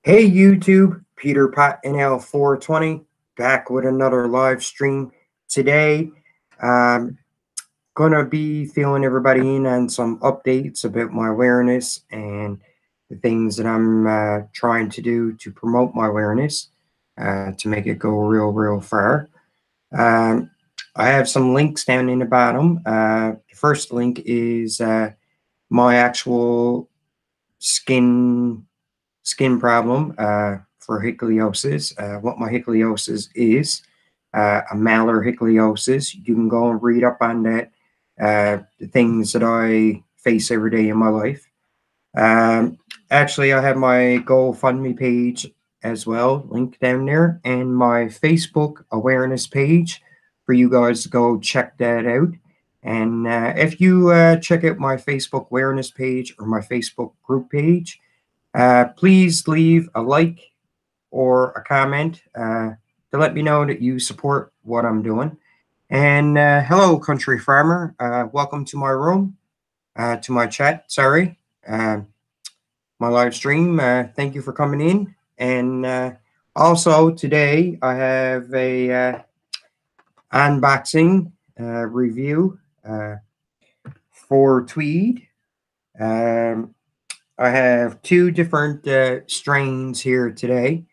Hey YouTube, PeterPot NL4 back with another live stream. Today, gonna be filling everybody in on some updates about my awareness and the things that I'm trying to do to promote my awareness to make it go real far. Um, I have some links down in the bottom. The first link is my actual skin problem for ichthyosis. What my ichthyosis is, a malar ichthyosis. You can go and read up on that, the things that I face every day in my life. Actually, I have my GoFundMe page as well, linked down there, and my Facebook awareness page for you guys to go check that out. And if you check out my Facebook awareness page or my Facebook group page, please leave a like or a comment to let me know that you support what I'm doing. And hello, country farmer. Welcome to my room, to my chat. Sorry, my live stream. Thank you for coming in. And also today I have a unboxing review for Tweed. I have two different strains here today.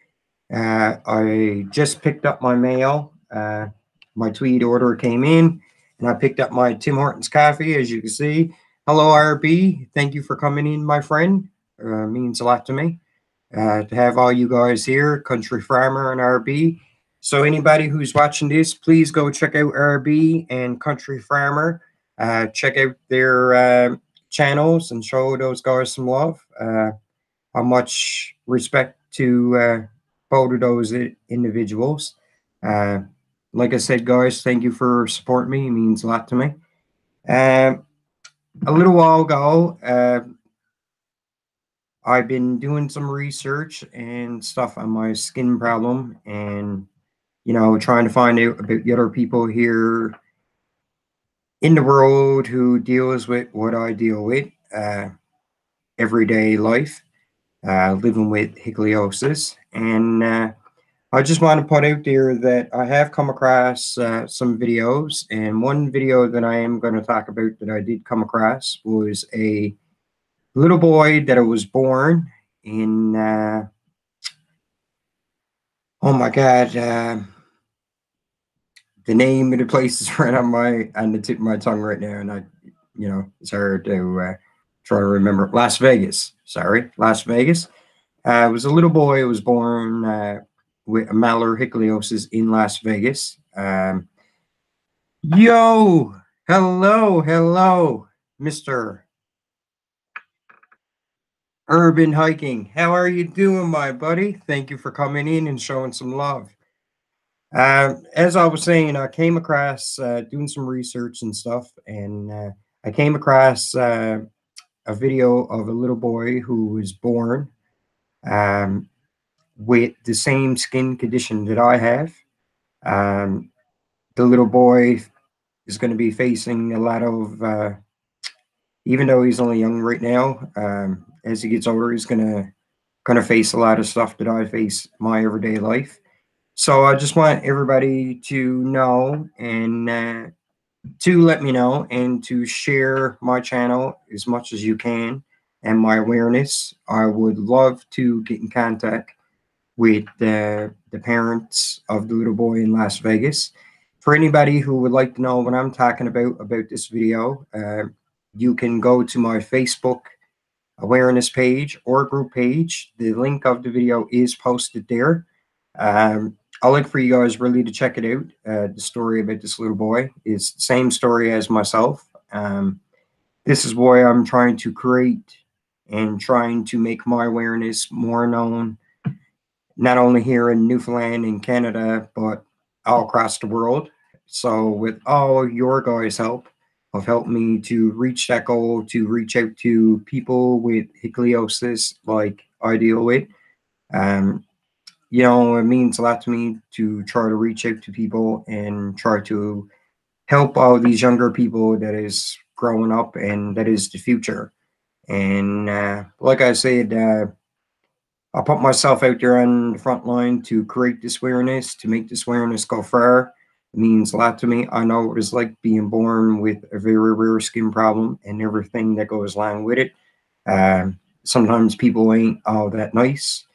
I just picked up my mail. My Tweed order came in, and I picked up my Tim Hortons coffee, as you can see. Hello, RB. Thank you for coming in, my friend. Means a lot to me to have all you guys here, Country Farmer and RB. So anybody who's watching this, please go check out RB and Country Farmer. Check out their channels and show those guys some love. How much respect to both of those individuals. Like I said, guys, thank you for supporting me. It means a lot to me. A little while ago, I've been doing some research and stuff on my skin problem and, trying to find out about the other people here in the world who deals with what I deal with, everyday life, living with ichthyosis. And I just want to put out there that I have come across some videos, and one video that I am going to talk about that I did come across was a little boy that was born in, oh my God, the name of the place is right on the tip of my tongue right now, and it's hard to try to remember. Las Vegas, sorry, Las Vegas. It was a little boy who was born with a malar ichthyosis in Las Vegas. Yo, hello, Mr. Urban Hiking. How are you doing, my buddy? Thank you for coming in and showing some love. As I was saying, I came across doing some research and stuff, and I came across a video of a little boy who was born um, with the same skin condition that I have. The little boy is going to be facing a lot of, even though he's only young right now, as he gets older, he's gonna face a lot of stuff that I face my everyday life. So I just want everybody to know and to let me know and to share my channel as much as you can and my awareness. I would love to get in contact with the parents of the little boy in Las Vegas. For anybody who would like to know what I'm talking about this video, you can go to my Facebook awareness page or group page. The link of the video is posted there. I'd like for you guys really to check it out. The story about this little boy is the same story as myself. This is why I'm trying to create and trying to make my awareness more known, not only here in Newfoundland and Canada, but all across the world. So with all your guys' help, have helped me to reach that goal, to reach out to people with ichthyosis like I deal with. It means a lot to me to try to reach out to people and try to help all these younger people that is growing up and that is the future. And like I said, I put myself out there on the front line to create this awareness, to make this awareness go far. It means a lot to me. I know what it's like being born with a very rare skin problem and everything that goes along with it. Sometimes people ain't all that nice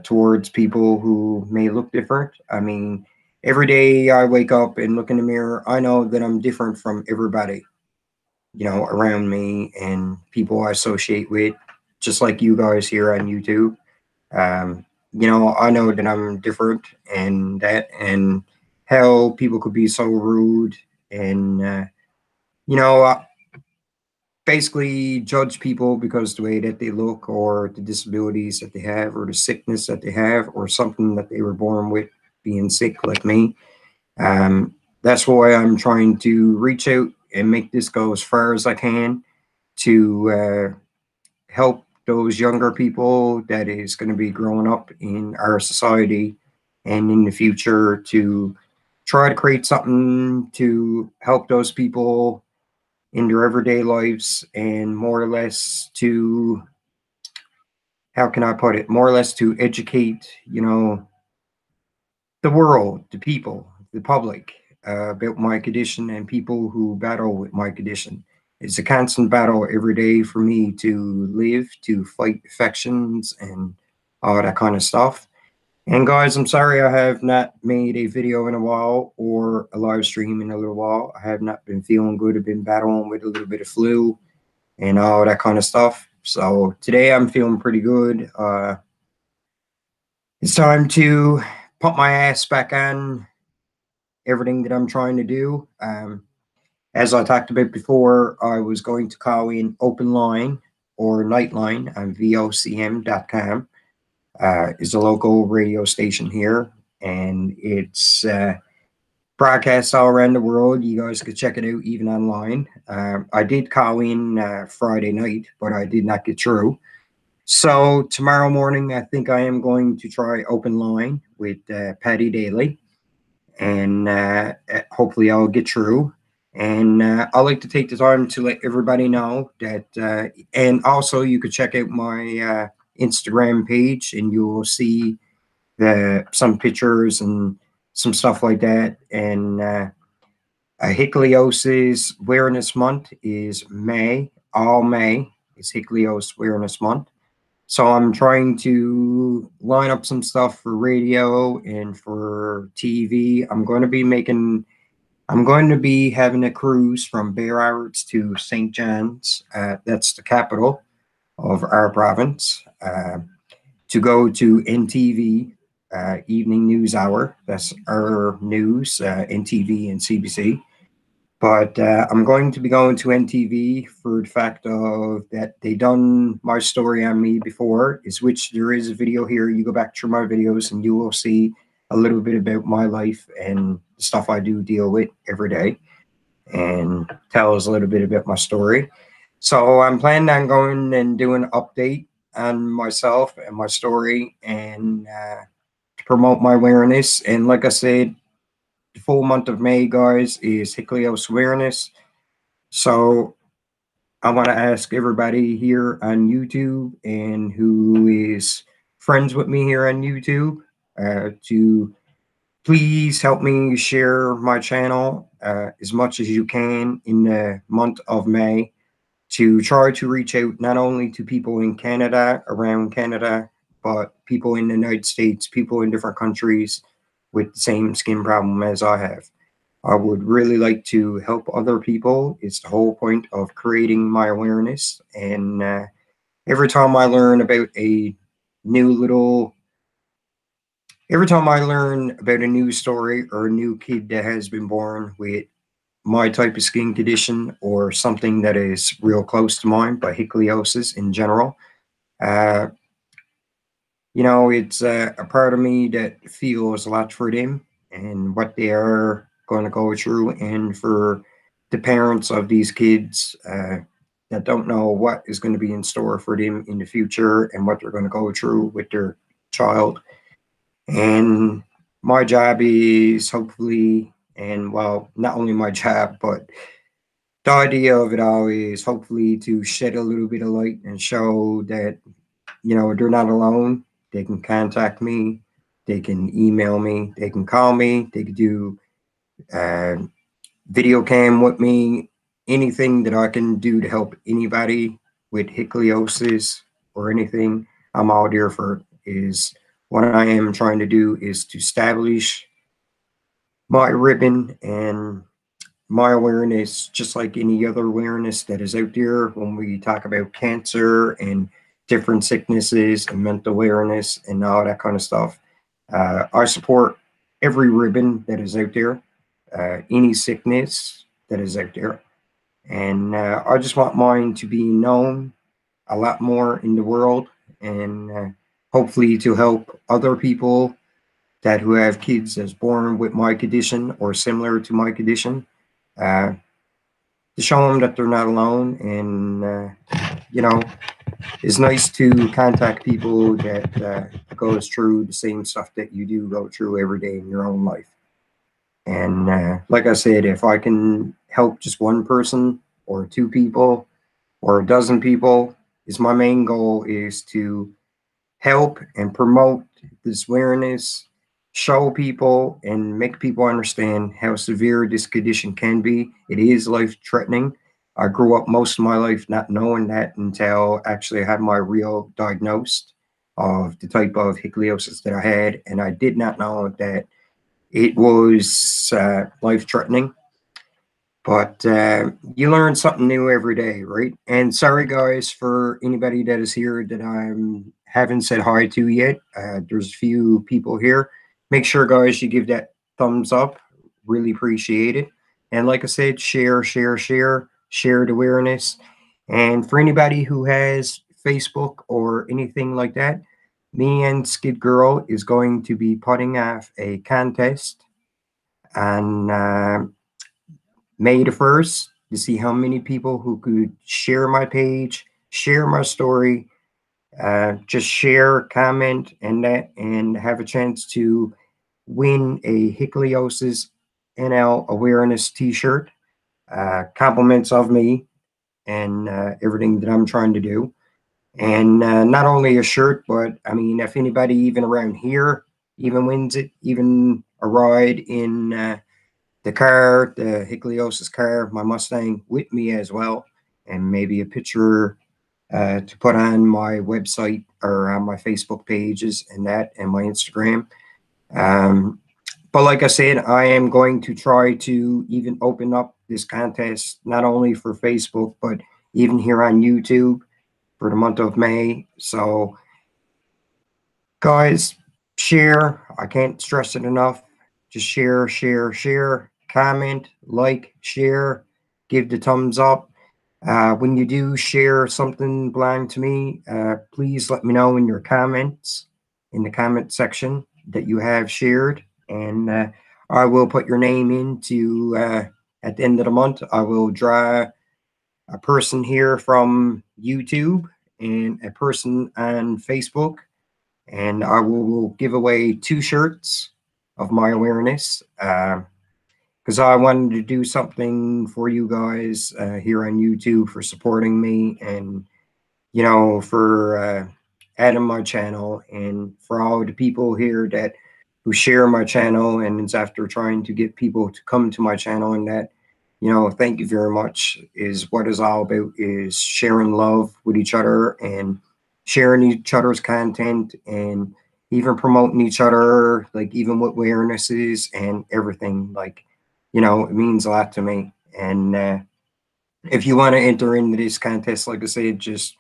towards people who may look different. I mean, every day I wake up and look in the mirror, I know that I'm different from everybody, around me and people I associate with, just like you guys here on YouTube. Um, I know that I'm different and how people could be so rude and, you know, uh, basically judge people because the way that they look or the disabilities that they have or the sickness that they have or something that they were born with being sick like me. Um, that's why I'm trying to reach out and make this go as far as I can to help those younger people that is going to be growing up in our society and in the future to try to create something to help those people in their everyday lives and more or less to, how can I put it, more or less to educate, the world, the people, the public about my condition and people who battle with my condition. It's a constant battle every day for me to live, to fight infections and all that kind of stuff. And guys, I'm sorry I have not made a video in a while or a live stream in a little while. I have not been feeling good. I've been battling with a little bit of flu and all that kind of stuff. So today I'm feeling pretty good. It's time to put my ass back on everything that I'm trying to do. As I talked about before, I was going to call in Open Line or Nightline on vocm.com. Is a local radio station here, and it's broadcast all around the world. You guys could check it out even online. I did call in Friday night, but I did not get through. So tomorrow morning, I think I am going to try Open Line with Patty Daly, and hopefully I'll get through. And I'd like to take the time to let everybody know that, and also you could check out my Instagram page, and you will see some pictures and some stuff like that. And Hickleosis Awareness Month is May. All May is Hickleosis Awareness Month. So I'm trying to line up some stuff for radio and for TV. I'm going to be having a cruise from Bear Isles to St. John's. That's the capital of our province. To go to NTV, Evening News Hour. That's our news, NTV and CBC. But I'm going to be going to NTV for the fact of that they done my story on me before, is which there is a video here. You go back through my videos and you will see a little bit about my life and the stuff I do deal with every day and tells a little bit about my story. So I'm planning on going and doing an update on myself and my story and to promote my awareness. And like I said, the full month of May, guys, is Hickleosis Awareness. So I want to ask everybody here on YouTube and who is friends with me here on YouTube to please help me share my channel as much as you can in the month of May to try to reach out not only to people in Canada, around Canada, but people in the United States, people in different countries with the same skin problem as I have. I would really like to help other people. It's the whole point of creating my awareness. And every time I learn about a new little, every time I learn about a new story or a new kid that has been born with my type of skin condition or something that is real close to mine, but Hickleosis in general, uh, it's a part of me that feels a lot for them and what they are going to go through, and for the parents of these kids that don't know what is going to be in store for them in the future and what they're going to go through with their child. And my job is hopefully, and well, not only my job, but the idea of it all is hopefully to shed a little bit of light and show that they're not alone. They can contact me. They can email me. They can call me. They can do uh, video cam with me. Anything that I can do to help anybody with ichthyosis or anything, I'm out here for. Is what I am trying to do is to establish my ribbon and my awareness, just like any other awareness that is out there when we talk about cancer and different sicknesses and mental awareness and all that kind of stuff. I support every ribbon that is out there, any sickness that is out there. And I just want mine to be known a lot more in the world and hopefully to help other people that who have kids that's born with my condition or similar to my condition. Uh, to show them that they're not alone. And, it's nice to contact people that goes through the same stuff that you do go through every day in your own life. And like I said, if I can help just one person or two people or a dozen people, is my main goal is to help and promote this awareness, show people and make people understand how severe this condition can be. It is life threatening. I grew up most of my life not knowing that until actually I had my real diagnosed of the type of ichthyosis that I had. And I did not know that it was life threatening. But you learn something new every day, right? And sorry, guys, for anybody that is here that I haven't said hi to yet. There's a few people here. Make sure, guys, you give that thumbs up. Really appreciate it. And like I said, share, share, share, share the awareness. And for anybody who has Facebook or anything like that, me and Skid Girl is going to be putting off a contest and May the 1st to see how many people who could share my page, share my story, just share, comment, and that, and have a chance to win a Ichthyosis NL awareness T-shirt, compliments of me and everything that I'm trying to do. And not only a shirt, but I mean, if anybody even around here even wins it, even a ride in the car, the Ichthyosis car, my Mustang with me as well, and maybe a picture to put on my website or on my Facebook pages and that, and my Instagram. Um, but like I said, I am going to try to even open up this contest not only for Facebook, but even here on YouTube for the month of May. So, guys, share. I can't stress it enough. Just share, share, share, comment, like, share, give the thumbs up. When you do share something blind to me, please let me know in your comments, in the comment section that you have shared. And I will put your name into, at the end of the month, I will draw a person here from YouTube and a person on Facebook, and I will give away 2 shirts of my awareness because I wanted to do something for you guys here on YouTube for supporting me and for adding my channel and for all the people here that who share my channel and it's after trying to get people to come to my channel and that thank you very much is what it's all about is sharing love with each other and sharing each other's content and even promoting each other like even with awarenesses and everything like it means a lot to me and if you want to enter into this contest like I said just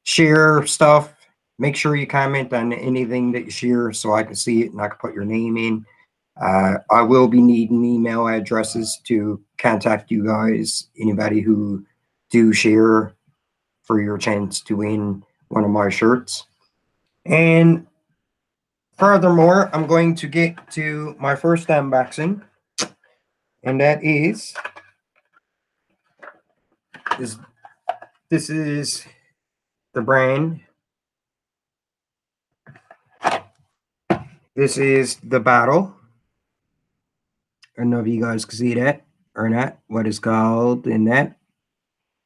share stuff. Make sure you comment on anything that you share so I can see it and I can put your name in. I will be needing email addresses to contact you guys, anybody who do share for your chance to win one of my shirts. And furthermore, I'm going to get to my first unboxing, and that is this is the brand. This is the bottle. I don't know if you guys can see that or not, what it's called in that.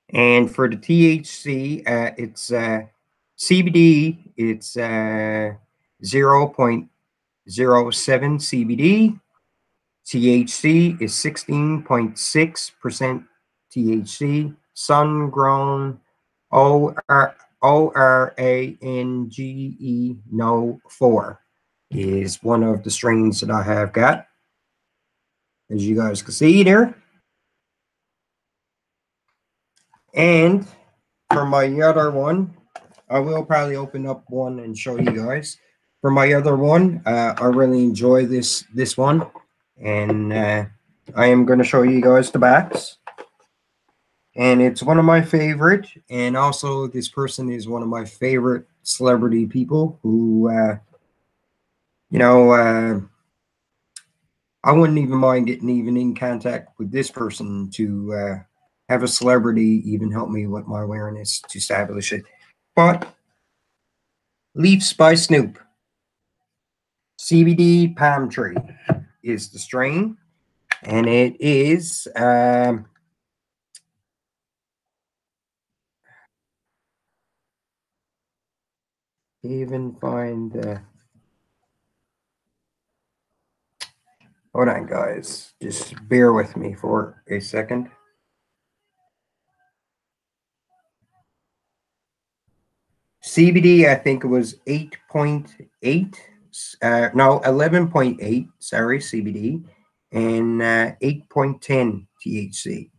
And for the THC, it's CBD, it's 0.07 CBD. THC is 16.6% THC. Sun grown ORANGE no 4 is one of the strains that I have got, as you guys can see there. And for my other one, I will probably open up one and show you guys. For my other one, I really enjoy this one, and I am going to show you guys the backs. And it's one of my favorite, and also this person is one of my favorite celebrity people who, I wouldn't even mind getting even in contact with this person to have a celebrity even help me with my awareness to establish it. But Leafs by Snoop. CBD Palm Tree is the strain, and it is even find hold on guys, just bear with me for a second. CBD, I think it was 8.8, no, 11.8, sorry, CBD, and 8.10 THC.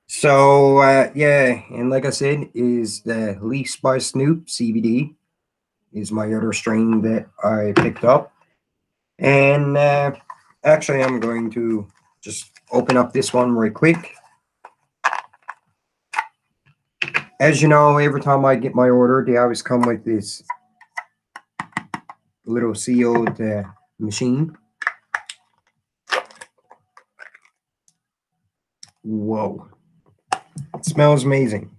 So, yeah, and like I said, is the Leafs by Snoop CBD is my other strain that I picked up. And actually, I'm going to just open up this one right quick. As you know, every time I get my order, they always come with this little sealed machine. Whoa. It smells amazing.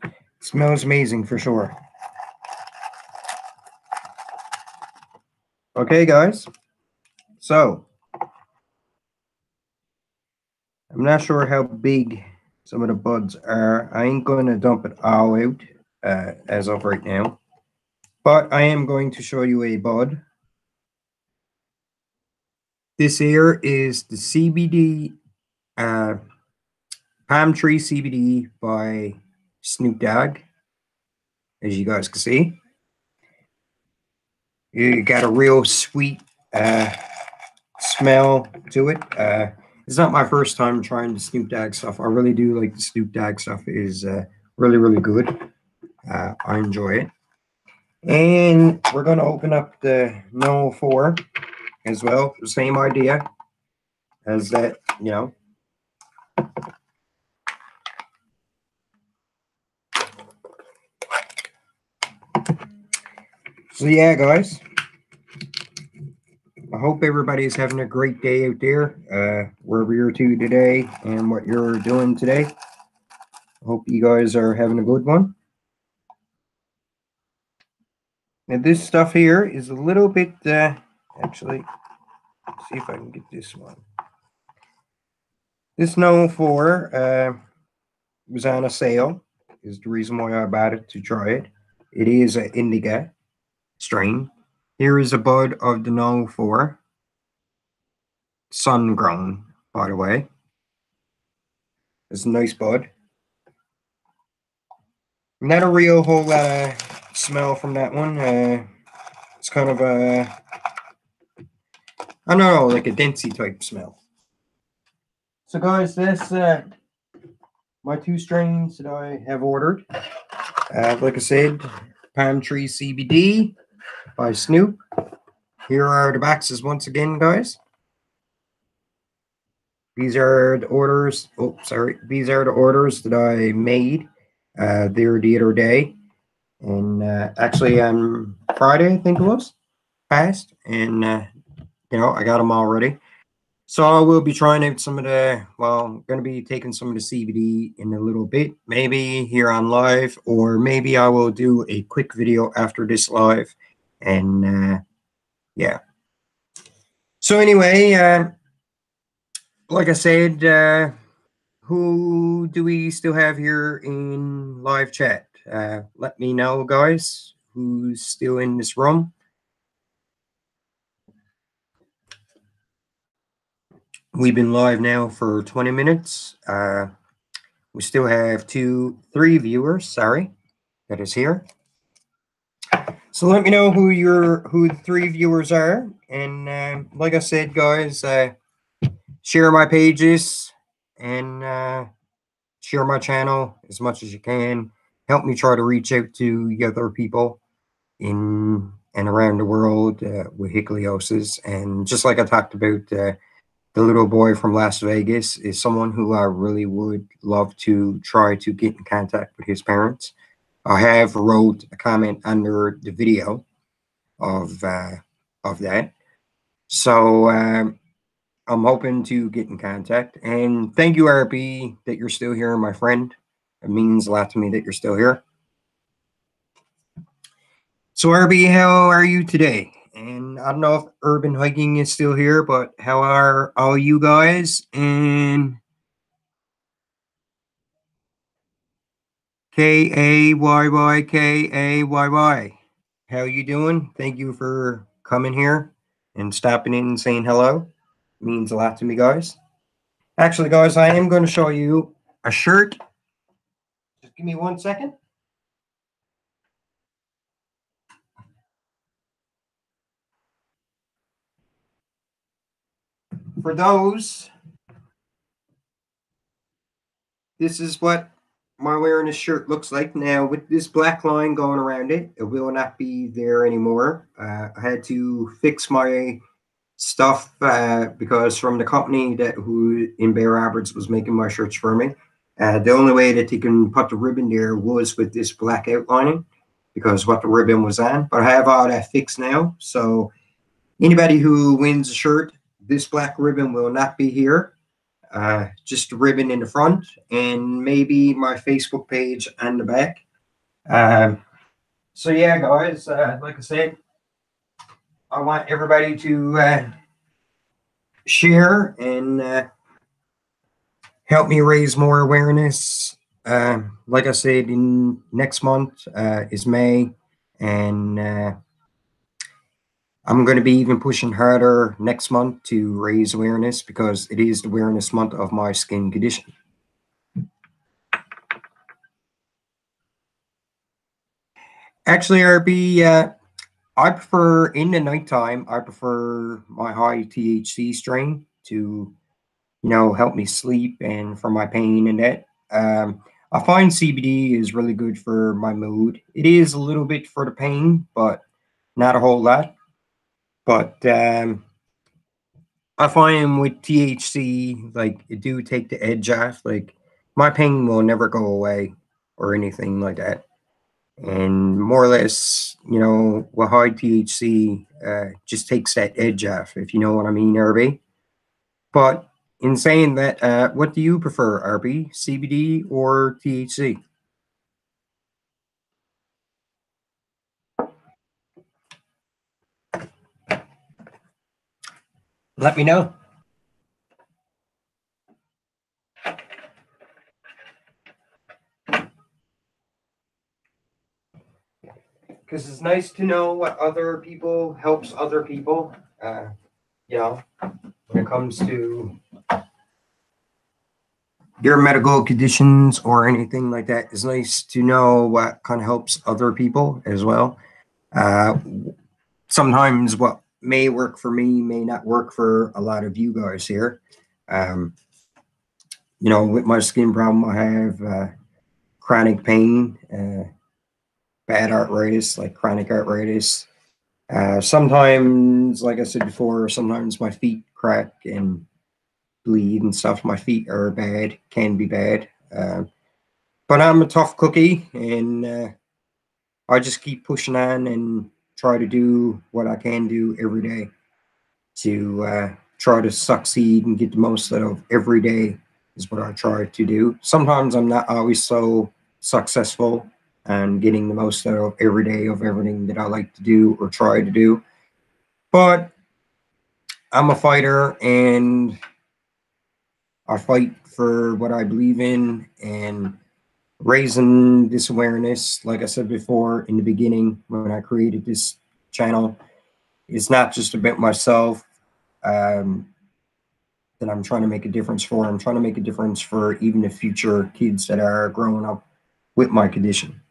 It smells amazing for sure. Okay, guys. So, I'm not sure how big some of the buds are. I ain't going to dump it all out as of right now. But I am going to show you a bud. This here is the CBD, Palm Tree CBD by Snoop Dogg, as you guys can see. You got a real sweet smell to it. It's not my first time trying the Snoop Dogg stuff. I really do like the Snoop Dogg stuff. It is really, really good. I enjoy it. And we're going to open up the NL4 as well. The same idea as that, you know. So yeah, guys. I hope everybody's having a great day out there, wherever you're to today and what you're doing today. I hope you guys are having a good one. And this stuff here is a little bit, actually, let's see if I can get this one. This NL4 was on a sale, is the reason why I bought it to try it. It is an indica strain. Here is a bud of the NL4, sun grown, by the way. It's a nice bud. Not a real whole lot of smell from that one. It's kind of a, I don't know, like a densey type smell. So guys, that's my two strains that I have ordered. Like I said, Palm Tree CBD by Snoop. Here are the boxes once again, guys. These are the orders. Oh, sorry. These are the orders that I made there the other day. And actually on Friday, I think it was, past. And, you know, I got them already. So I will be trying out some of the, well, I'm going to be taking some of the CBD in a little bit, maybe here on live, or maybe I will do a quick video after this live. And yeah. So anyway, like I said, who do we still have here in live chat? Let me know, guys, who's still in this room. We've been live now for 20 minutes. We still have three viewers, sorry, that is here. So let me know who the three viewers are. And like I said, guys, share my pages and share my channel as much as you can. Help me try to reach out to other people in and around the world with ichthyosis. And just like I talked about, the little boy from Las Vegas is someone who I really would love to try to get in contact with his parents. I have wrote a comment under the video of that. So I'm hoping to get in contact. And thank you, RP, that you're still here, my friend. It means a lot to me that you're still here. So RB, how are you today? And I don't know if Urban Hiking is still here, but how are all you guys? And Kayy, how you doing? Thank you for coming here and stopping in and saying hello. It means a lot to me, guys. Actually, guys, I am going to show you a shirt. Just give me 1 second. For those, this is what my wearing this shirt looks like. Now, with this black line going around it, it will not be there anymore. I had to fix my stuff because from the company who in Bear Roberts was making my shirts for me, the only way that they can put the ribbon there was with this black outlining because what the ribbon was on. But I have all that fixed now. So anybody who wins a shirt, this black ribbon will not be here. Just a ribbon in the front and maybe my Facebook page on the back. So yeah, guys, like I said, I want everybody to share and help me raise more awareness. Like I said, in next month is May, and I'm going to be even pushing harder next month to raise awareness because it is the awareness month of my skin condition. Actually, RB, I prefer in the nighttime. I prefer my high THC strain to, help me sleep and for my pain and that. I find CBD is really good for my mood. It is a little bit for the pain, but not a whole lot. But I find with THC, like it do take the edge off. Like my pain will never go away or anything like that. And more or less, with high THC, just takes that edge off, if you know what I mean, RB. But in saying that, what do you prefer, RB, CBD or THC? Let me know. Because it's nice to know what other people helps other people. When it comes to your medical conditions or anything like that, it's nice to know what kind of helps other people as well. Sometimes what may work for me may not work for a lot of you guys here. With my skin problem, I have chronic pain, bad arthritis, like chronic arthritis. Sometimes, like I said before, sometimes my feet crack and bleed and stuff. My feet are bad, can be bad. But I'm a tough cookie, and I just keep pushing on and try to do what I can do every day to try to succeed and get the most out of every day is what I try to do. Sometimes I'm not always so successful and getting the most out of every day of everything that I like to do or try to do. But I'm a fighter and I fight for what I believe in, and raising this awareness, like I said before in the beginning when I created this channel, it's not just about myself um, that I'm trying to make a difference for. I'm trying to make a difference for even the future kids that are growing up with my condition.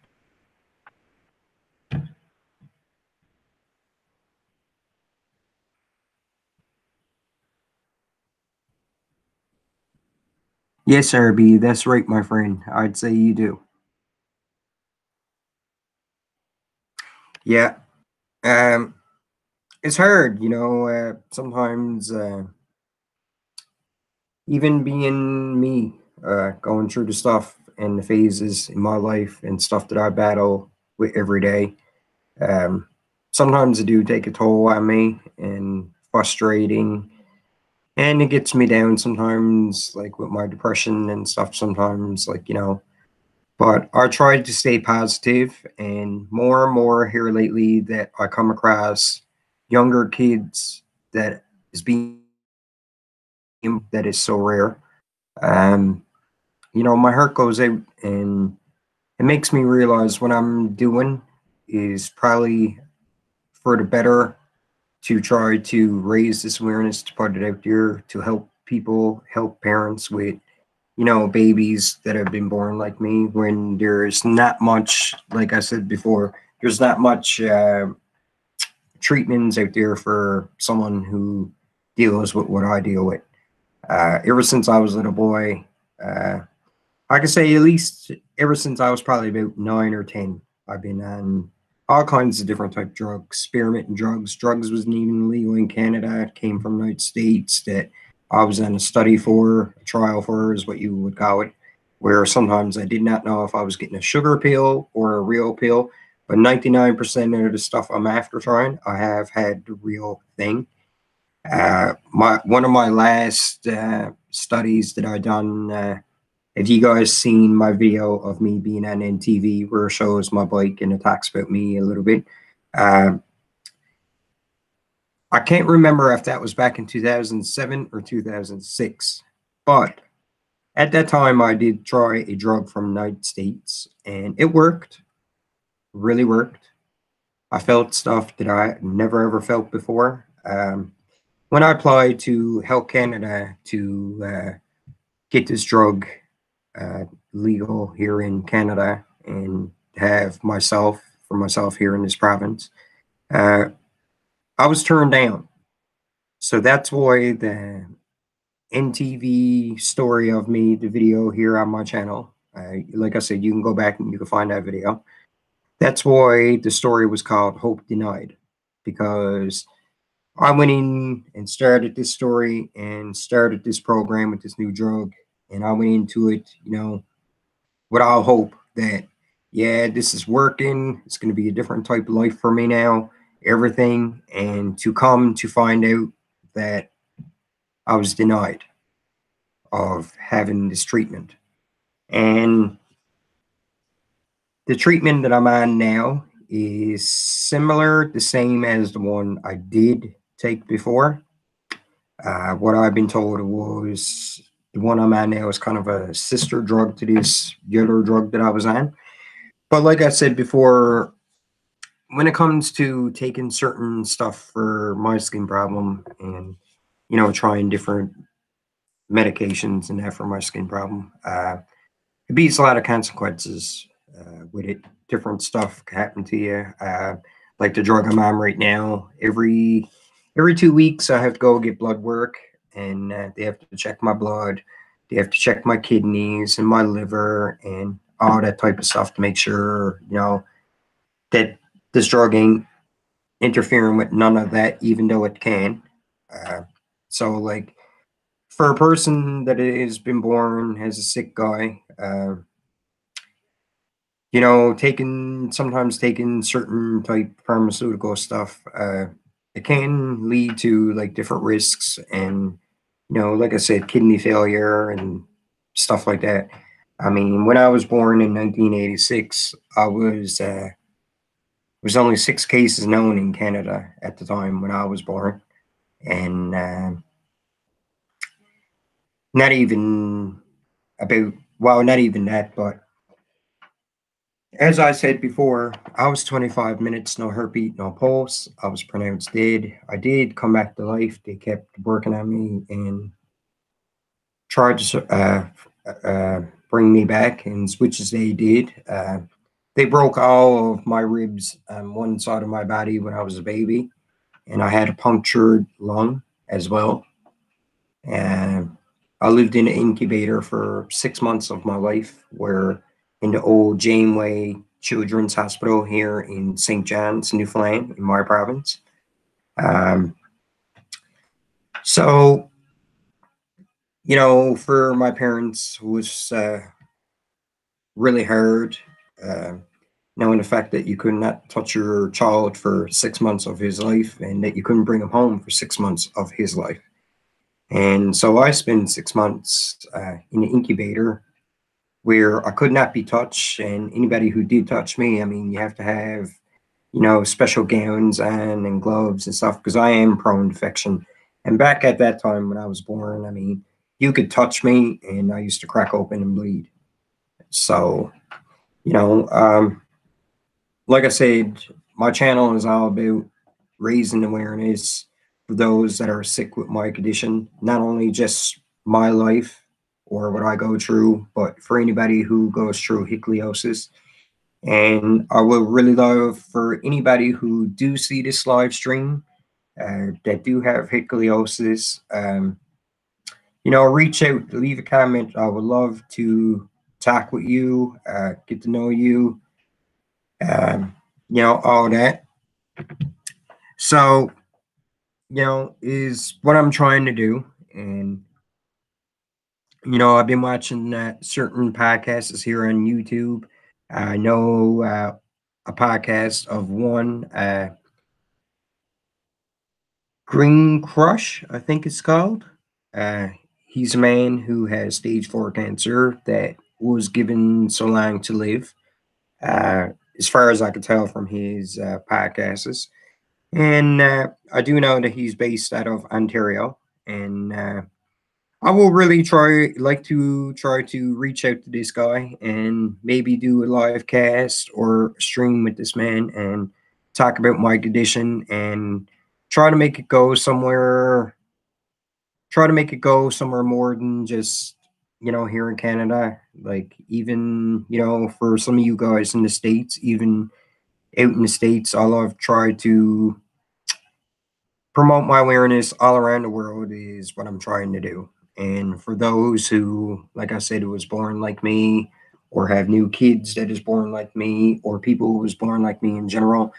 Yes, RB, that's right, my friend. I'd say you do. Yeah. Um, it's hard, sometimes even being me, going through the stuff and the phases in my life and stuff that I battle with every day. Um, Sometimes it do take a toll on me and frustrating, and it gets me down sometimes, like with my depression and stuff. Sometimes, but I try to stay positive, and more here lately that I come across younger kids that is being that is so rare. Um, my heart goes out, and it makes me realize what I'm doing is probably for the better, to try to raise this awareness, to put it out there, to help people, help parents with, babies that have been born like me, when there's not much, like I said before, there's not much treatments out there for someone who deals with what I deal with. Ever since I was a little boy, uh, I could say at least ever since I was probably about 9 or 10, I've been on all kinds of different type of drugs, experimenting drugs. Drugs wasn't even legal in Canada. It came from the United States that I was on a study for, a trial for, is what you would call it, where sometimes I did not know if I was getting a sugar pill or a real pill. But 99% of the stuff I'm after trying, I have had the real thing. My one of my last studies that I done. If you guys seen my video of me being on NTV where it shows my bike and it talks about me a little bit, uh, I can't remember if that was back in 2007 or 2006, but at that time I did try a drug from the United States and it worked, really worked. I felt stuff that I never ever felt before. When I applied to Health Canada to get this drug uh, legal here in Canada and have myself here in this province, uh, I was turned down. So that's why the NTV story of me, the video here on my channel, like I said, you can go back and you can find that video. That's why the story was called Hope Denied, because I went in and started this story and started this program with this new drug. And I went into it, with all hope that, yeah, this is working. It's going to be a different type of life for me now, everything. And to come to find out that I was denied of having this treatment. And the treatment that I'm on now is similar, the same as the one I did take before. What I've been told was the one I'm on now is kind of a sister drug to this other drug that I was on. But like I said before, when it comes to taking certain stuff for my skin problem and, trying different medications and that for my skin problem, it beats a lot of consequences with it. Different stuff can happen to you. Like the drug I'm on right now, every 2 weeks I have to go get blood work, and they have to check my blood. They have to check my kidneys and my liver and all that type of stuff to make sure, that this drug ain't interfering with none of that, even though it can. Uh, so, like, for a person that has been born as a sick guy, taking certain type pharmaceutical stuff, it can lead to like different risks, and like I said, kidney failure and stuff like that. I mean, when I was born in 1986, was only 6 cases known in Canada at the time when I was born, and not even about, well, not even that, but as I said before, I was 25 minutes, no heartbeat, no pulse. I was pronounced dead. I did come back to life. They kept working on me and tried to bring me back, and which as they did. They broke all of my ribs on one side of my body when I was a baby, and I had a punctured lung as well. And I lived in an incubator for 6 months of my life, where in the old Janeway Children's Hospital here in St. John's, Newfoundland, in my province. Um, so, for my parents, it was really hard, uh, knowing the fact that you could not touch your child for 6 months of his life and that you couldn't bring him home for 6 months of his life. And so I spent 6 months in an incubator where I could not be touched. And anybody who did touch me, I mean, you have to have, special gowns on and gloves and stuff because I am prone to infection. And back at that time when I was born, I mean, you could touch me and I used to crack open and bleed. So, you know, um, like I said, my channel is all about raising awareness for those that are sick with my condition, not only just my life or what I go through, but for anybody who goes through ichthyosis. And I would really love for anybody who do see this live stream that do have ichthyosis, reach out, leave a comment. I would love to talk with you, get to know you, um, all that. So, is what I'm trying to do. And, I've been watching certain podcasts here on YouTube. I know a podcast of one, Green Crush, I think it's called. Uh, he's a man who has stage 4 cancer that was given so long to live, as far as I could tell from his podcasts. And I do know that he's based out of Ontario. And I will really try to reach out to this guy and maybe do a live cast or stream with this man and talk about my condition and try to make it go somewhere. Try to make it go somewhere more than just here in Canada. Like even for some of you guys in the states, even out in the states, I've tried to promote my awareness all around the world is what I'm trying to do. And for those who, like I said, who was born like me, or have new kids that is born like me, or people who was born like me in general,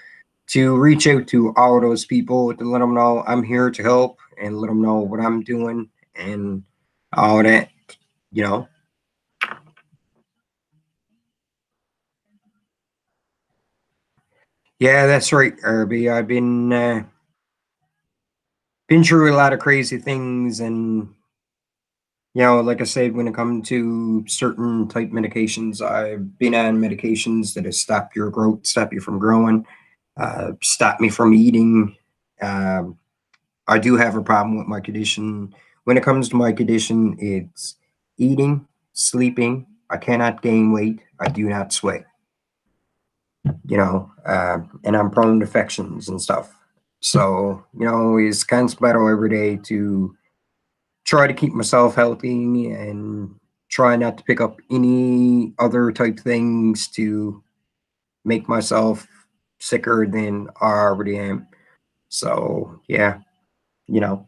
to reach out to all those people to let them know I'm here to help and let them know what I'm doing and all that, you know. Yeah, that's right, Irby. I've been through a lot of crazy things, and like I said, when it comes to certain type medications, I've been on medications that have stopped your growth, stop you from growing, stop me from eating. Um, I do have a problem with my condition. When it comes to my condition, it's eating, sleeping. I cannot gain weight. I do not sweat. And I'm prone to infections and stuff. So, it's constant battle every day to try to keep myself healthy and try not to pick up any other type things to make myself sicker than I already am. So yeah, you know.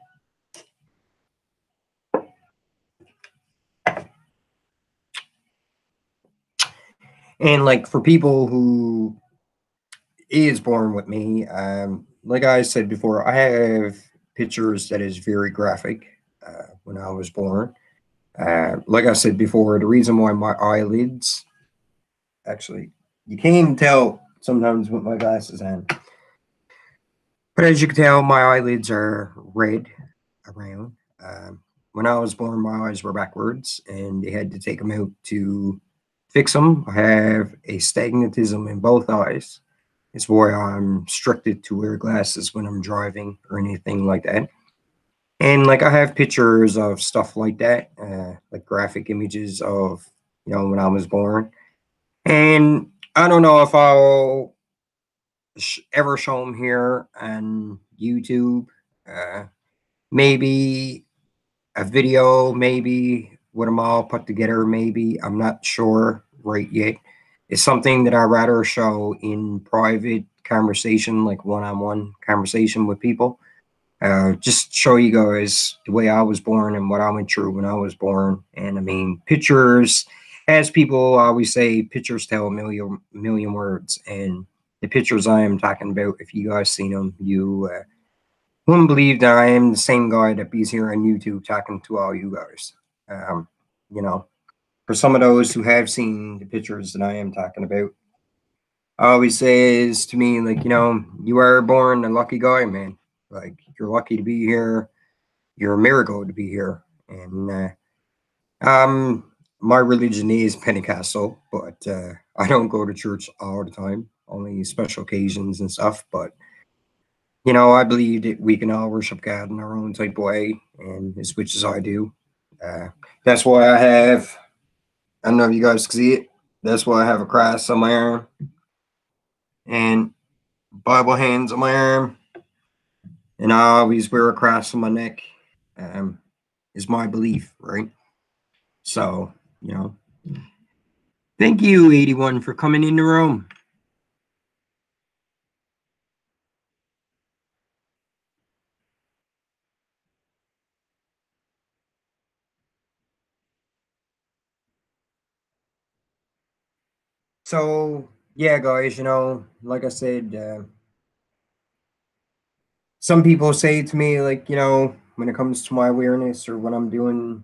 And like for people who is born with me, like I said before, I have pictures that is very graphic when I was born. Like I said before, the reason why my eyelids actually you can't even tell sometimes with my glasses on. But as you can tell, my eyelids are red around. When I was born, my eyes were backwards, and they had to take them out to fix them. I have astigmatism in both eyes. It's why I'm restricted to wear glasses when I'm driving or anything like that. And like I have pictures of stuff like that, like graphic images of, when I was born. And I don't know if I'll ever show them here on YouTube. Uh, Maybe a video, maybe with them all put together, maybe. I'm not sure right yet. It's something that I rather show in private conversation, like one-on-one conversation with people. Just show you guys the way I was born and what I went through when I was born. And I mean, pictures, as people always say, pictures tell a million words. And the pictures I am talking about, if you guys seen them, you wouldn't believe that I am the same guy that be here on YouTube talking to all you guys. Um, you know, for some of those who have seen the pictures that I am talking about, always says to me, like, you are born a lucky guy, man. Like, you're lucky to be here. You're a miracle to be here. And my religion is Pentecostal, but I don't go to church all the time, only special occasions and stuff. But I believe that we can all worship God in our own type of way, and as which as I do. Uh, that's why I have. I don't know if you guys can see it. That's why I have a cross on my arm and Bible hands on my arm, and I always wear a cross on my neck. Um, is my belief, right? So, thank you, 81, for coming in the room. So, yeah, guys, like I said, some people say to me, like, when it comes to my awareness or what I'm doing,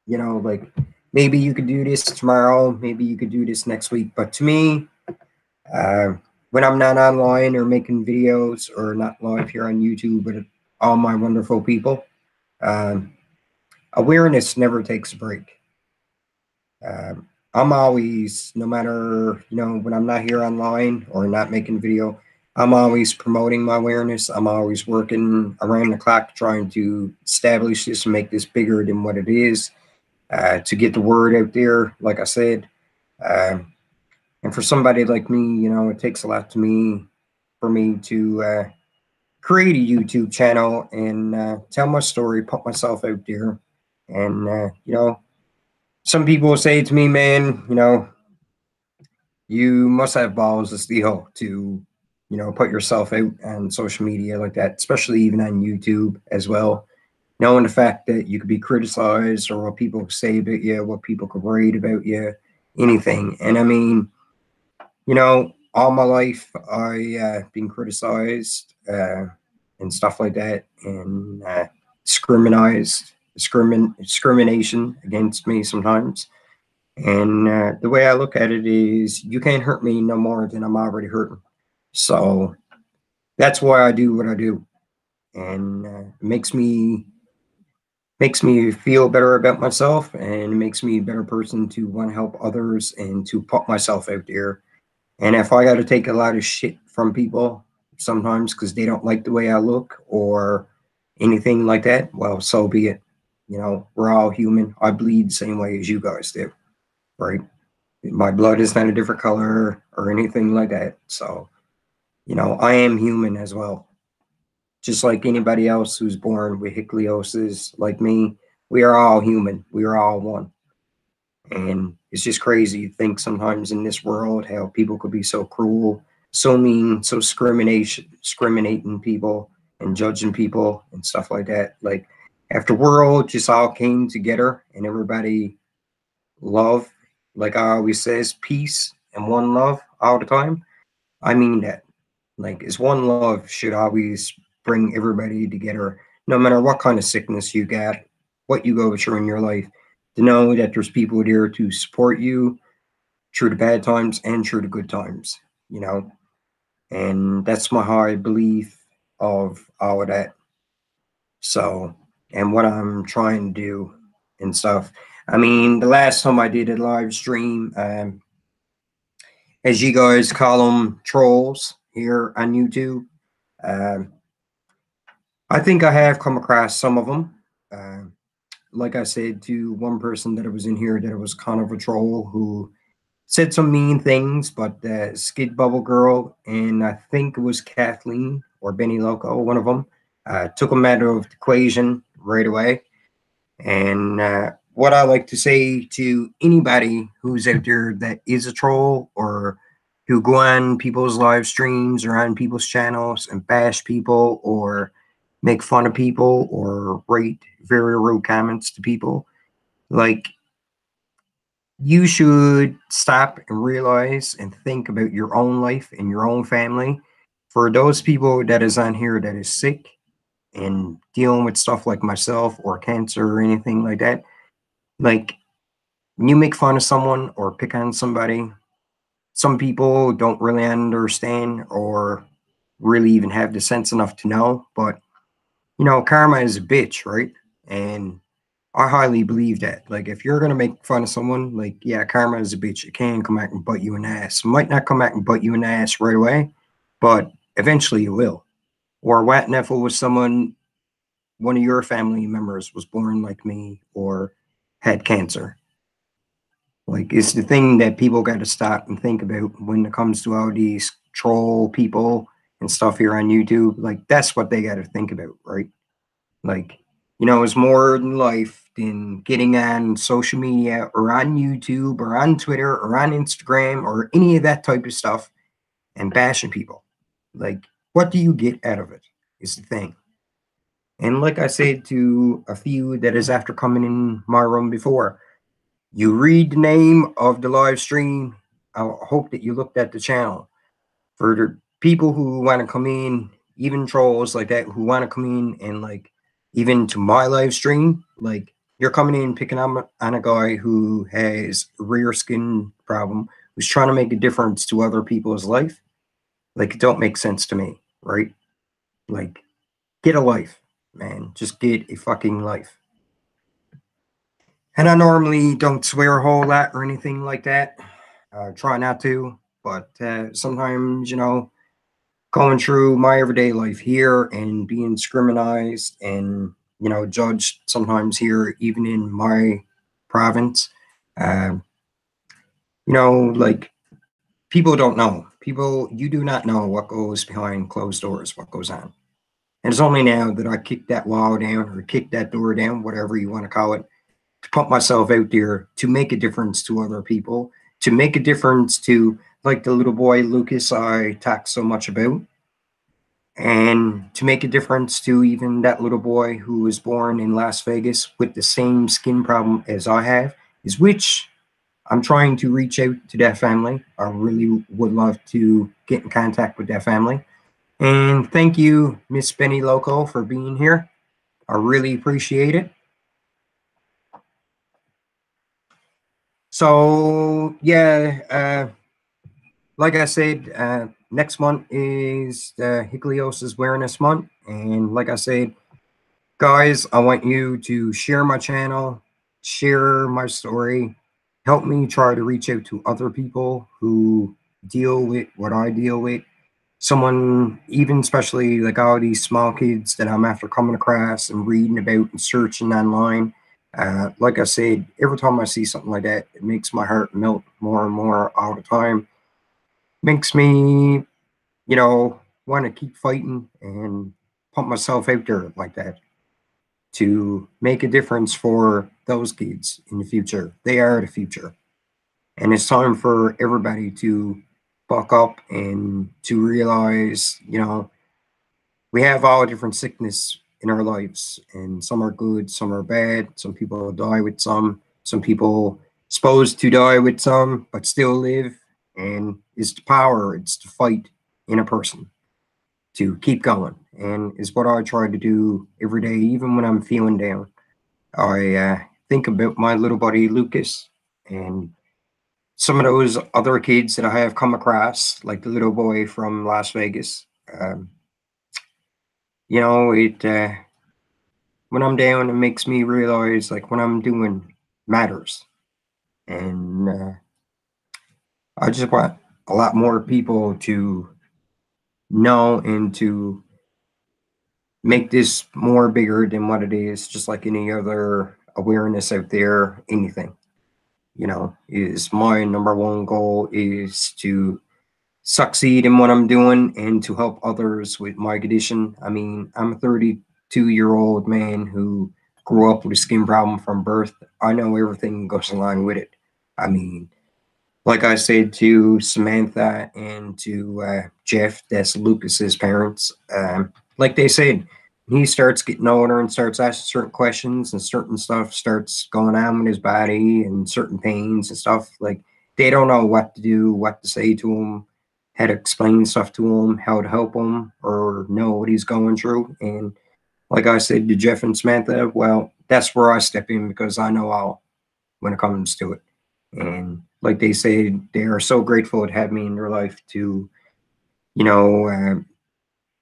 like maybe you could do this tomorrow, maybe you could do this next week. But to me, uh, when I'm not online or making videos or not live here on YouTube with all my wonderful people, um, awareness never takes a break. I'm always, no matter, when I'm not here online or not making video, I'm always promoting my awareness. I'm always working around the clock trying to establish this and make this bigger than what it is, to get the word out there, like I said. Um, and for somebody like me, it takes a lot to me for me to create a YouTube channel and tell my story, put myself out there. And, some people say to me, man, you must have balls of steel to, put yourself out on social media like that, especially even on YouTube as well. Knowing the fact that you could be criticized or what people say about you, what people could write about you, anything. And I mean, all my life I been criticized and stuff like that, and discrimination against me sometimes. And the way I look at it is, you can't hurt me no more than I'm already hurting. So that's why I do what I do, and it makes me feel better about myself, and it makes me a better person to want to help others and to put myself out there. And if I got to take a lot of shit from people sometimes because they don't like the way I look or anything like that, well, so be it. We're all human. I bleed the same way as you guys do, right? My blood is not a different color or anything like that. So, I am human as well. Just like anybody else who's born with ichthyosis, like me, we are all human. We are all one. And it's just crazy to think sometimes in this world how people could be so cruel, so mean, so discriminating people and judging people and stuff like that. Like, after world just all came together and everybody love, like I always says, peace and one love all the time. I mean that. Like, it's one love should always bring everybody together, no matter what kind of sickness you got, what you go through in your life, to know that there's people there to support you through the bad times and through the good times, you know? And that's my high belief of all of that. So, and what I'm trying to do and stuff. I mean, the last time I did a live stream, as you guys call them, trolls here on YouTube, um, I think I have come across some of them. Uh, like I said to one person that was in here, that it was kind of a troll who said some mean things, but Skid Bubble Girl and I think it was Kathleen or Benny Loco, one of them, took them out of the equation right away. And what I like to say to anybody who's out there that is a troll or who go on people's live streams or on people's channels and bash people or make fun of people or write very rude comments to people, like, you should stop and realize and think about your own life and your own family. For those people that is on here that is sick and dealing with stuff like myself or cancer or anything like that, like, when you make fun of someone or pick on somebody, some people don't really understand or really even have the sense enough to know. But, karma is a bitch, right? And I highly believe that. Like, if you're gonna make fun of someone, like, yeah, karma is a bitch. It can come back and bite you in the ass. It might not come back and bite you in the ass right away, but eventually it will. Or what if it was someone, one of your family members was born like me or had cancer? Like, it's the thing that people got to stop and think about when it comes to all these troll people and stuff here on YouTube. Like, that's what they got to think about, right? Like, it's more than life than getting on social media or on YouTube or on Twitter or on Instagram or any of that type of stuff and bashing people. Like, what do you get out of it is the thing. And like I said to a few that is after coming in my room before, you read the name of the live stream. I hope that you looked at the channel. For the people who want to come in, even trolls like that who want to come in and, like, even to my live stream, like, you're coming in picking on a guy who has a rare skin problem, who's trying to make a difference to other people's life. Like, it don't make sense to me, right? Like, get a life, man. Just get a fucking life. And I normally don't swear a whole lot or anything like that. Try not to, but sometimes, going through my everyday life here and being scrutinized and, judged sometimes here, even in my province, uh, like, people don't know. People, you do not know what goes behind closed doors, what goes on. And it's only now that I kick that wall down or kick that door down, whatever you want to call it, to put myself out there to make a difference to other people, to make a difference to, like, the little boy Lucas I talk so much about, and to make a difference to even that little boy who was born in Las Vegas with the same skin problem as I have, is which I'm trying to reach out to that family. I really would love to get in contact with that family. And thank you, Miss Benny Loco, for being here. I really appreciate it. So yeah, like I said, next month is the Higliosis Awareness Month, and like I said, guys, I want you to share my channel, share my story, help me try to reach out to other people who deal with what I deal with. Someone, even especially like all these small kids that I'm after coming across and reading about and searching online. Like I said, every time I see something like that, it makes my heart melt more and more all the time. Makes me, want to keep fighting and pump myself out there like that to make a difference for those kids in the future. They are the future. And it's time for everybody to buck up and to realize, we have all different sickness in our lives, and some are good, some are bad. Some people die with some people supposed to die with some, but still live. And it's the power, it's the fight in a person to keep going. And is what I try to do every day, even when I'm feeling down. I think about my little buddy Lucas and some of those other kids that I have come across, like the little boy from Las Vegas. It when I'm down, it makes me realize, like, what I'm doing matters, and I just want a lot more people to know and to make this more bigger than what it is, just like any other awareness out there, anything. Is my number one goal is to succeed in what I'm doing and to help others with my condition. I mean, I'm a 32-year-old man who grew up with a skin problem from birth. I know everything goes along with it. I mean, like I said to Samantha and to Jeff, that's Lucas's parents. Like they said, he starts getting older and starts asking certain questions and certain stuff starts going on with his body and certain pains and stuff. Like they don't know what to do, what to say to him, how to explain stuff to him, how to help him, or know what he's going through. And like I said to Jeff and Samantha, well, that's where I step in because I know all when it comes to it. And like they say, they are so grateful to have me in their life you know, uh,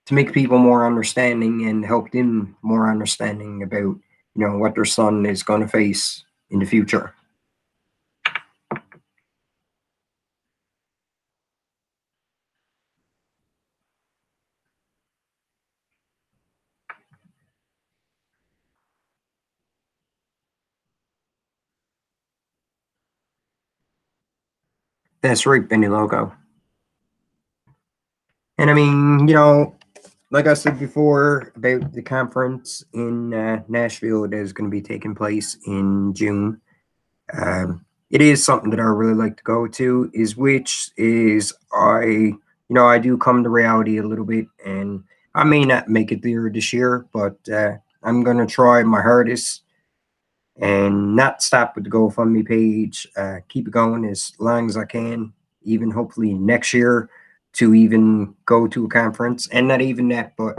to make people more understanding and help them more understanding about, what their son is going to face in the future. That's right, Benny Logo. And I mean, like I said before about the conference in Nashville that is going to be taking place in June. It is something that I really like to go to. Is which is I do come to reality a little bit, and I may not make it there this year, but I'm gonna try my hardest and not stop with the GoFundMe page. Keep it going as long as I can, even hopefully next year to even go to a conference, and not even that, but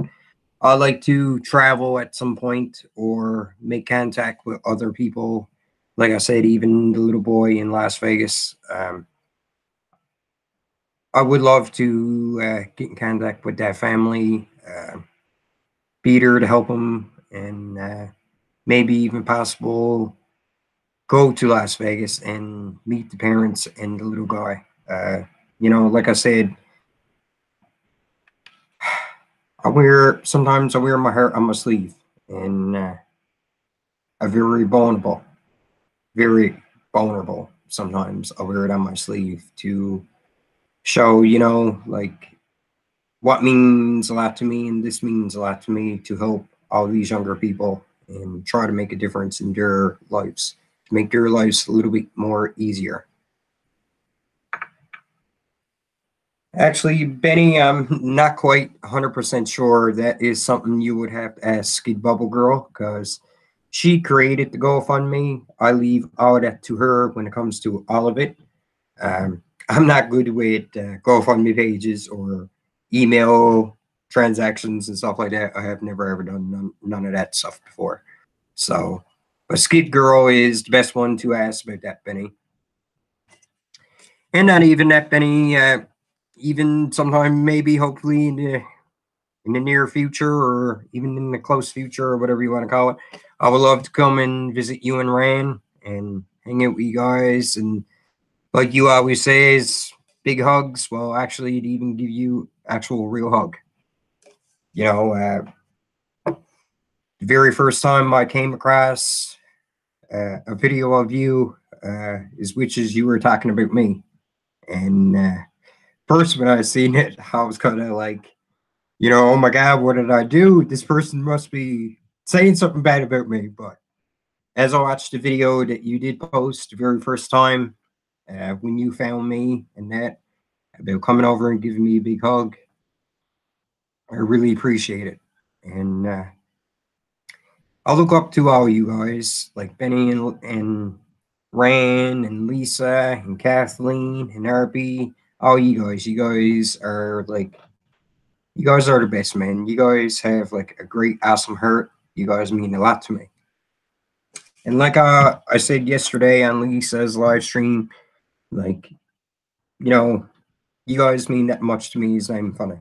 I like to travel at some point or make contact with other people. Like I said, even the little boy in Las Vegas. I would love to get in contact with that family, Peter to help him, and maybe even possible go to Las Vegas and meet the parents and the little guy. Like I said, sometimes I wear my heart on my sleeve, and I'm very vulnerable. Sometimes I wear it on my sleeve to show, like what means a lot to me, and this means a lot to me to help all these younger people and try to make a difference in their lives, to make their lives a little bit more easier. Actually, Benny, I'm not quite 100% sure. That is something you would have to ask Skid Bubble Girl because she created the GoFundMe. I leave all that to her when it comes to all of it. I'm not good with GoFundMe pages or email transactions and stuff like that. I have never ever done none of that stuff before. So, but Skid Girl is the best one to ask about that, Benny. And not even that, Benny. Even sometime, maybe, hopefully, in the near future or even in the close future or whatever you want to call it, I would love to come and visit you and Ran and hang out with you guys and like you always say, is big hugs. Well, actually, it even give you actual real hug. The very first time I came across a video of you is which is you were talking about me, and first when I seen it, I was kind of like, oh my god, what did I do? This person must be saying something bad about me. But as I watched the video that you did post the very first time when you found me and that about coming over and giving me a big hug. I really appreciate it. And I look up to all you guys, like Benny and Ran and Lisa and Kathleen and Arby. All you guys. You guys are the best, man. You guys have like a great, awesome heart. You guys mean a lot to me. And like I said yesterday on Lisa's live stream, like, you guys mean that much to me. It's not even funny.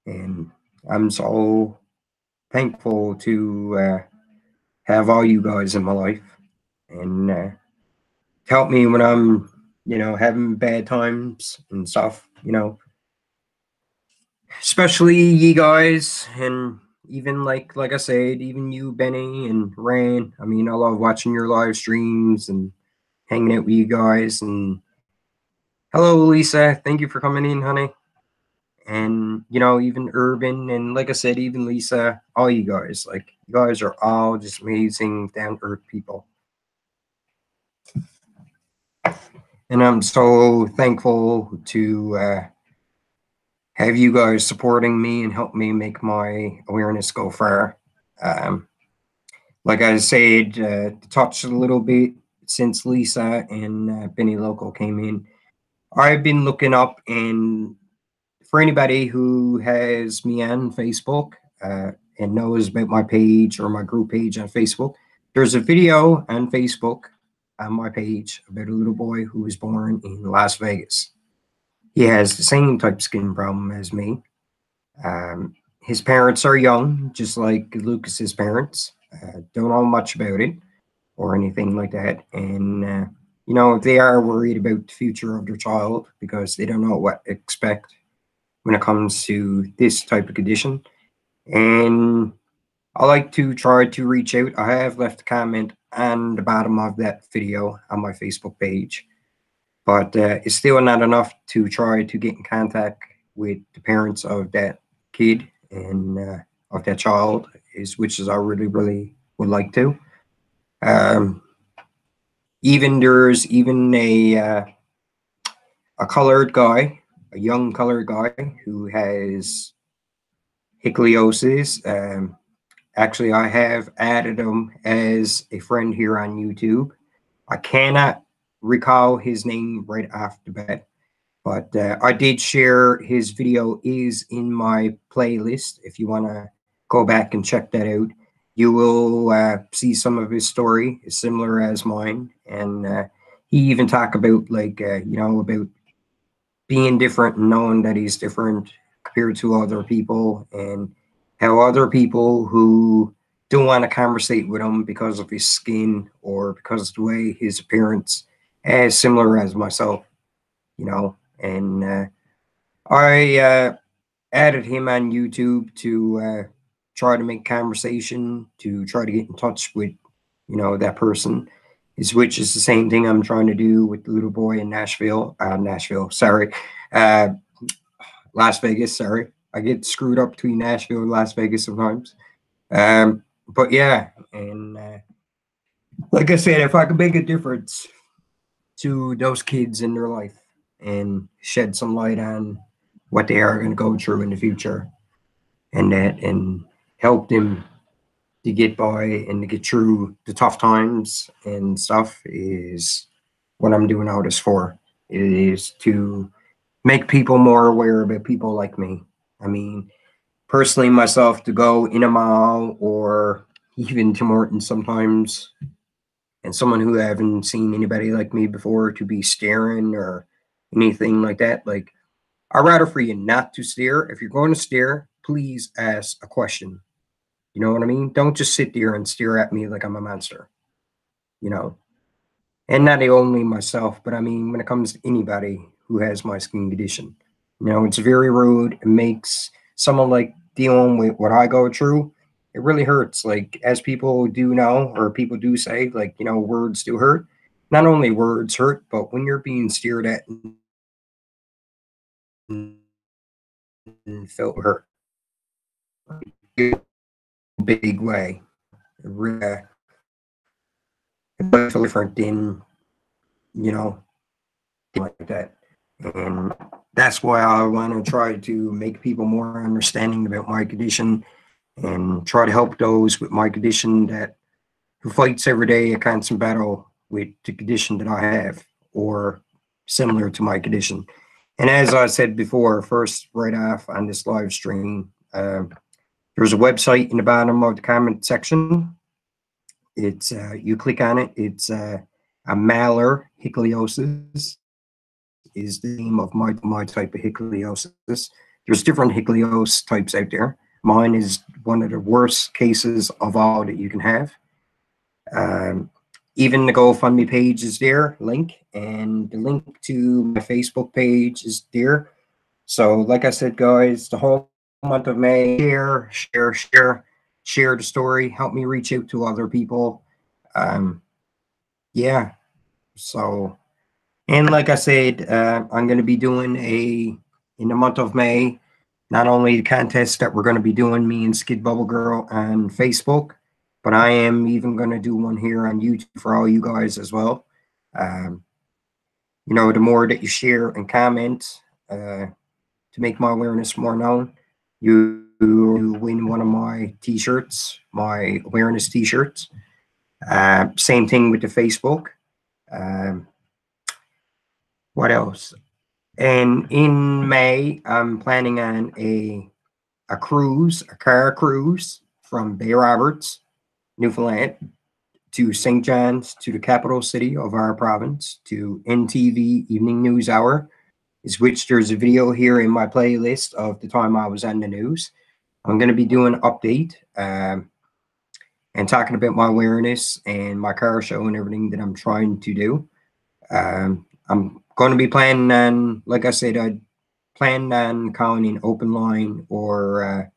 And I'm so thankful to have all you guys in my life and help me when I'm, having bad times and stuff. especially you guys, and even like I said, even you, Benny and Rand. I mean, I love watching your live streams and hanging out with you guys. And hello, Lisa. Thank you for coming in, honey. And even Urban, and like I said, even Lisa, all you guys, like, you guys are all just amazing, down to earth people. And I'm so thankful to have you guys supporting me and help me make my awareness go far. Um, like I said, touched a little bit since Lisa and Benny Local came in. I've been looking up, and for anybody who has me on Facebook and knows about my page or my group page on Facebook, there's a video on Facebook on my page about a little boy who was born in Las Vegas. He has the same type of skin problem as me. His parents are young, just like Lucas's parents. Don't know much about it or anything like that. And, they are worried about the future of their child because they don't know what to expect when it comes to this type of condition. And I like to try to reach out. I have left a comment on the bottom of that video on my Facebook page, but it's still not enough to try to get in contact with the parents of that kid and of that child, which is I really, really would like to. Um, Even there's even a colored guy, a young colored guy who has Hickliosis. Actually, I have added him as a friend here on YouTube. I cannot recall his name right off the bat, but I did share his video is in my playlist. If you want to go back and check that out, you will see some of his story is similar as mine, and he even talk about about being different and knowing that he's different compared to other people, and how other people who don't want to conversate with him because of his skin or because of the way his appearance as similar as myself, and I added him on YouTube to try to make conversation, to try to get in touch with that person, which is the same thing I'm trying to do with the little boy in Nashville, sorry, uh, Las Vegas, sorry. I get screwed up between Nashville and Las Vegas sometimes. But yeah, and like I said, if I could make a difference to those kids in their life and shed some light on what they are going to go through in the future, and help them to get by and to get through the tough times and stuff, is what I'm doing all this for. It is to make people more aware about people like me. I mean, personally, myself, to go in a mall or even to Morton sometimes, and someone who haven't seen anybody like me before to be staring or anything like that. Like, I'd rather for you not to stare. If you're going to stare, please ask a question. You know what I mean? Don't just sit there and stare at me like I'm a monster, you know? And not only myself, but I mean, when it comes to anybody who has my skin condition, it's very rude. It makes someone like dealing with what I go through, it really hurts. Like, as people do know, or people do say, like, words do hurt. Not only words hurt, but when you're being stared at and felt hurt in a big way, it really, it's different than, you know, like that. And that's why I want to try to make people more understanding about my condition and try to help those with my condition that who fights every day a constant battle with the condition that I have or similar to my condition. And as I said before, first right off on this live stream, there's a website in the bottom of the comment section. It's you click on it. It's a malar hickliosis is the name of my type of hickliosis. There's different hicklios types out there. Mine is one of the worst cases of all that you can have. Even the GoFundMe page is there, link, and the link to my Facebook page is there. So, like I said, guys, the whole month of May, share the story. Help me reach out to other people. Um, yeah. So, and like I said, I'm going to be doing in the month of May, not only the contest that we're going to be doing, me and Skid Bubble Girl on Facebook, but I am even going to do one here on YouTube for all you guys as well. Um, the more that you share and comment to make my awareness more known, you win one of my t-shirts, my awareness t-shirts. Same thing with the Facebook. Um, what else? And in May, I'm planning on a cruise, a car cruise from Bay Roberts, Newfoundland, to St. John's, to the capital city of our province, to NTV Evening News Hour, is which there's a video here in my playlist of the time I was on the news. I'm going to be doing an update and talking about my awareness and my car show and everything that I'm trying to do. I'm going to be planning on, like I said, I planned on calling in open line or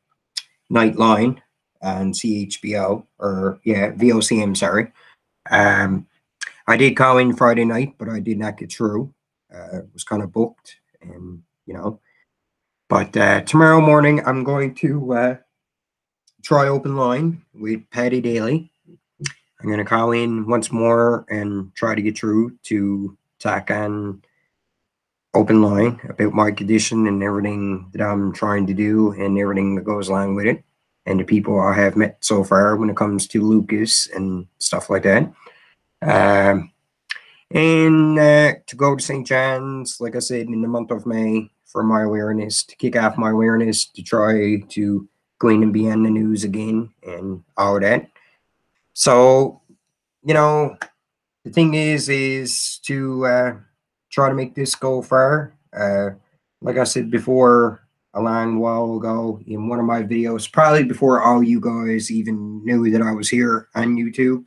Nightline on CHBO or VOCM. Sorry, um, I did call in Friday night, but I did not get through. It was kind of booked, and But tomorrow morning, I'm going to try open line with Patty Daly. I'm going to call in once more and try to get through to talk on open line about my condition and everything that I'm trying to do and everything that goes along with it, and the people I have met so far when it comes to Lucas and stuff like that. And to go to St. John's, like I said, in the month of May for my awareness, to kick off my awareness, to try to go in and be on the news again and all that. So, the thing is to try to make this go far. Like I said before, a long while ago in one of my videos, probably before all you guys even knew that I was here on YouTube.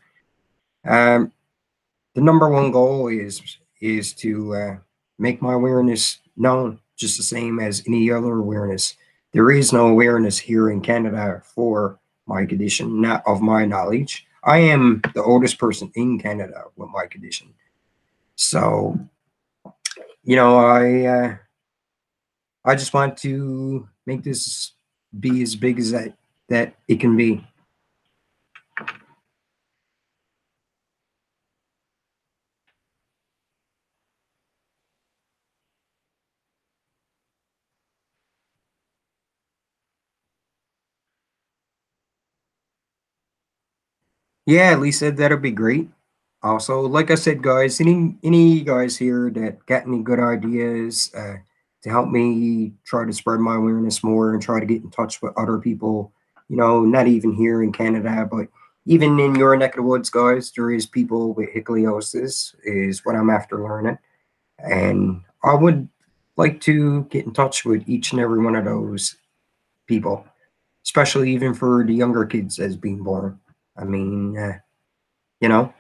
The number one goal is to make my awareness known, just the same as any other awareness. There is no awareness here in Canada for my condition, not of my knowledge. I am the oldest person in Canada with my condition. So, I just want to make this be as big as that it can be. Yeah, Lisa, that'll be great. Also, like I said, guys, any guys here that got any good ideas to help me try to spread my awareness more and try to get in touch with other people, not even here in Canada, but even in your neck of the woods, guys, there is people with ichthyosis, is what I'm after learning. And I would like to get in touch with each and every one of those people, especially even for the younger kids as being born. I mean, you know,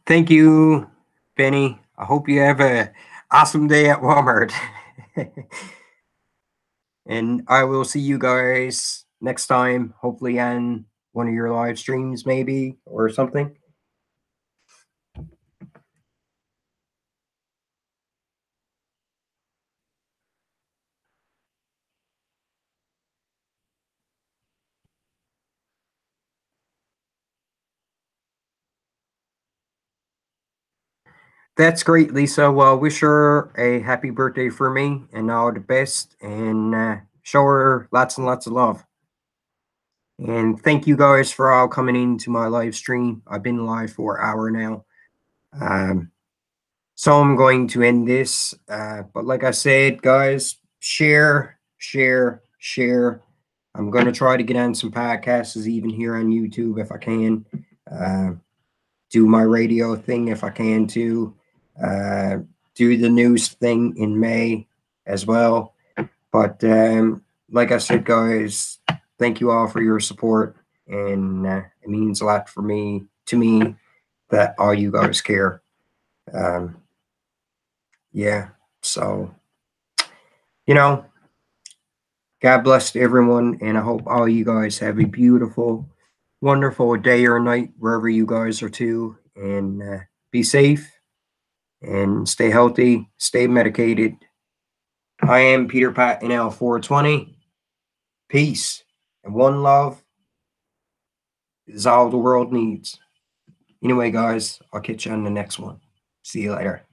Thank you, Benny. I hope you have a awesome day at Walmart. And I will see you guys next time, hopefully on one of your live streams, maybe, or something. That's great, Lisa. Well, wish her a happy birthday for me and all the best, and show her lots and lots of love. And thank you guys for all coming into my live stream. I've been live for an hour now. Um, So I'm going to end this. But like I said, guys, share, share, share. I'm going to try to get on some podcasts, even here on YouTube if I can. Uh, do my radio thing if I can too. Uh, do the news thing in May as well. But like I said, guys, thank you all for your support, and it means a lot for me to me that all you guys care. Um, yeah, so you know, God bless to everyone, and I hope all you guys have a beautiful, wonderful day or night wherever you guys are too, and be safe and stay healthy, stay medicated. I am PeterPot NL420. Peace and one love is all the world needs. Anyway, guys, I'll catch you on the next one. See you later.